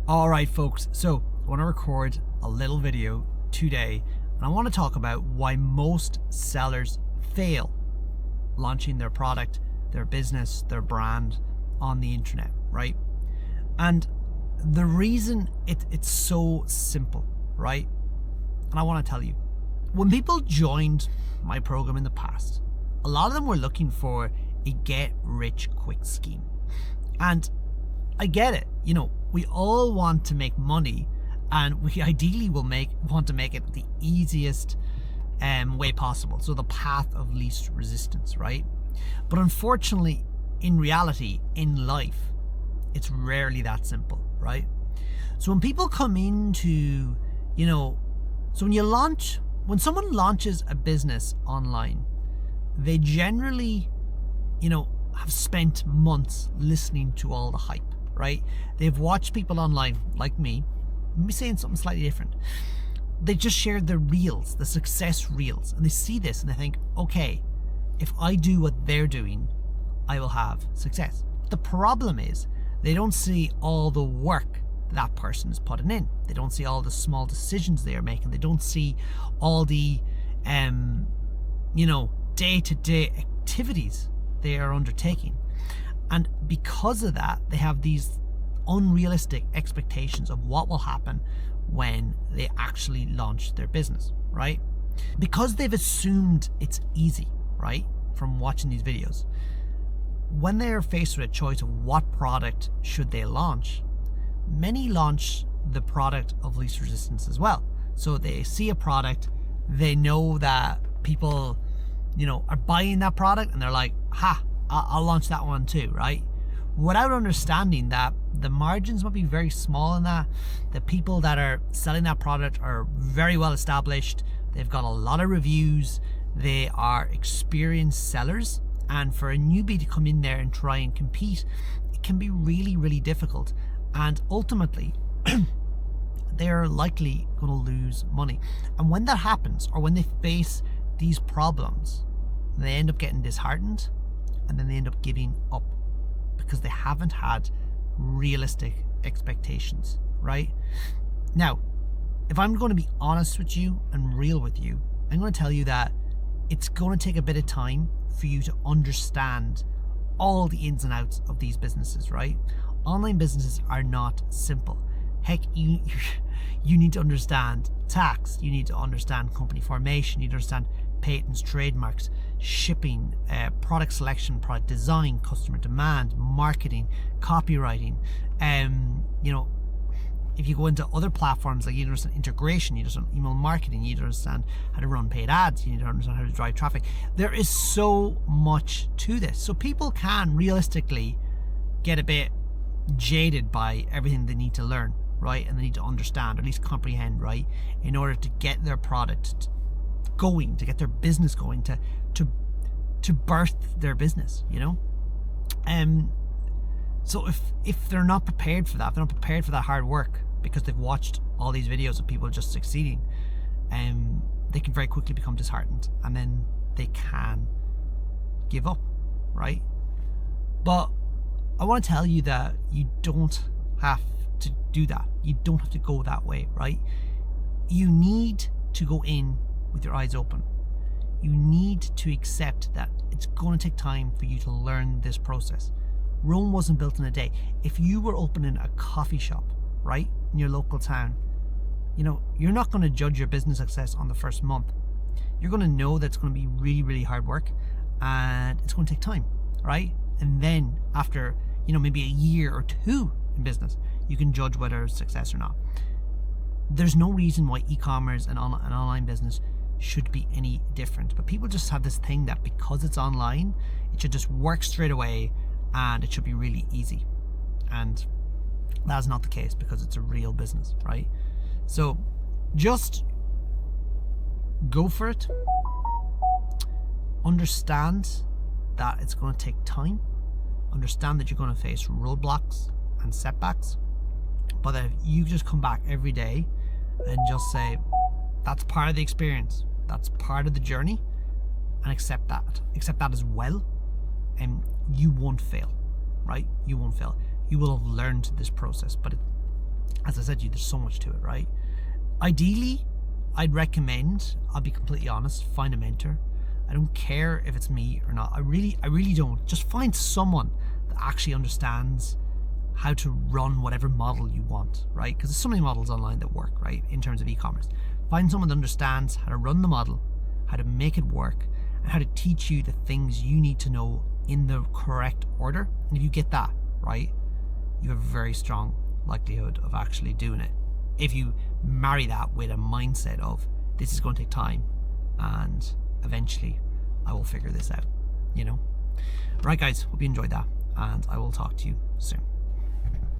All right, folks. So I want to record a little video today, and I want to talk about why most sellers fail launching their product, their business, their brand on the internet, right? And the reason it's so simple, right? And I want to tell you, when people joined my program in the past, a lot of them were looking for a get-rich-quick scheme. And I get it. We all want to make money, and we ideally want to make it the easiest way possible. So the path of least resistance, right? But unfortunately, in reality, in life, it's rarely that simple, right? So when people come into, when someone launches a business online, they generally, have spent months listening to all the hype, right? They've watched people online like me saying something slightly different. They just shared the reels, the success reels, and they see this and they think, okay, if I do what they're doing, I will have success. The problem is they don't see all the work that person is putting in. They don't see all the small decisions they are making. They don't see all the, day-to-day activities they are undertaking. And because of that, they have these unrealistic expectations of what will happen when they actually launch their business, right? Because they've assumed it's easy, right? From watching these videos. When they're faced with a choice of what product should they launch, many launch the product of least resistance as well. So they see a product, they know that people, are buying that product, and they're like, I'll launch that one too, right? Without understanding that the margins might be very small in that. The people that are selling that product are very well established. They've got a lot of reviews. They are experienced sellers. And for a newbie to come in there and try and compete, it can be really, really difficult. And ultimately, they're likely going to lose money. And when that happens, or when they face these problems, they end up getting disheartened, and then they end up giving up because they haven't had realistic expectations, right? Now, if I'm going to be honest with you and real with you, I'm going to tell you that it's going to take a bit of time for you to understand all the ins and outs of these businesses, right? Online businesses are not simple. Heck, you need to understand tax, you need to understand company formation, you need to understand patents, trademarks, shipping, product selection, product design, customer demand, marketing, copywriting. If you go into other platforms, like you understand integration, you understand email marketing, you understand how to run paid ads, you need to understand how to drive traffic. There is so much to this. So people can realistically get a bit jaded by everything they need to learn, right? And they need to understand, or at least comprehend, right? In order to get their product going, to get their business going, to birth their business, So if they're not prepared for that, if they're not prepared for that hard work, because they've watched all these videos of people just succeeding, they can very quickly become disheartened, and then they can give up, right? But I want to tell you that you don't have to do that. You don't have to go that way, right? You need to go in with your eyes open. You need to accept that it's going to take time for you to learn this process. Rome wasn't built in a day. If you were opening a coffee shop, right, in your local town, you're not going to judge your business success on the first month. You're going to know that it's going to be really, really hard work, and it's going to take time, right? And then after, maybe a year or two in business, you can judge whether it's success or not. There's no reason why e-commerce and an online business should be any different. But people just have this thing that because it's online, it should just work straight away, and it should be really easy. And that's not the case, because it's a real business, right? So just go for it. Understand that it's going to take time. Understand that you're going to face roadblocks and setbacks. But if you just come back every day and just say, that's part of the experience, that's part of the journey, and accept that as well, and you won't fail, right? You won't fail. You will have learned this process, but as I said to you, there's so much to it, right? Ideally, I'd recommend, I'll be completely honest, find a mentor. I don't care if it's me or not. I really don't. Just find someone that actually understands how to run whatever model you want, right? Because there's so many models online that work, right? In terms of e-commerce. Find someone that understands how to run the model, how to make it work, and how to teach you the things you need to know in the correct order. And if you get that right, you have a very strong likelihood of actually doing it. If you marry that with a mindset of, this is going to take time and eventually I will figure this out, you know? Right guys, hope you enjoyed that, and I will talk to you soon.